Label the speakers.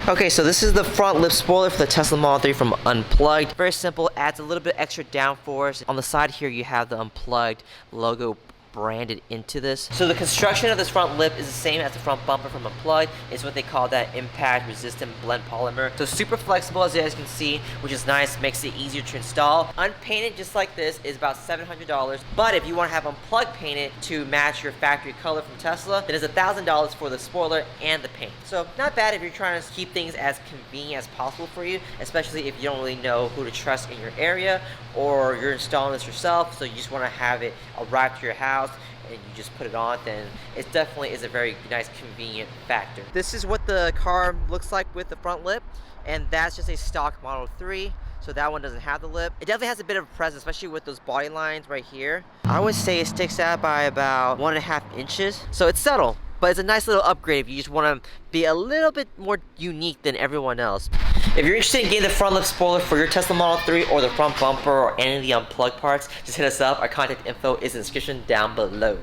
Speaker 1: Okay, so this is the front lip spoiler for the Tesla Model 3 from Unplugged. Very simple, adds a little bit extra downforce. On the side here, you have the Unplugged logo branded into this. So the construction of this front lip is the same as the front bumper from Unplugged. It's what they call that impact resistant blend polymer. So super flexible, as you guys can see, which is nice, makes it easier to install. Unpainted just like this is about $700, but if you want to have Unplugged painted to match your factory color from Tesla, then it's $1,000 for the spoiler and the paint. So not bad if you're trying to keep things as convenient as possible for you, especially if you don't really know who to trust in your area, or you're installing this yourself, so you just want to have it arrive to your house and you just put it on, then it definitely is a very nice convenient factor. This is what the car looks like with the front lip, and that's just a stock Model 3, so that one doesn't have the lip. It definitely has a bit of a presence, especially with those body lines right here. I would say it sticks out by about 1.5 inches, so it's subtle, but it's a nice little upgrade if you just want to be a little bit more unique than everyone else. If you're interested in getting the front lip spoiler for your Tesla Model 3 or the front bumper or any of the Unplugged parts, just hit us up. Our contact info is in the description down below.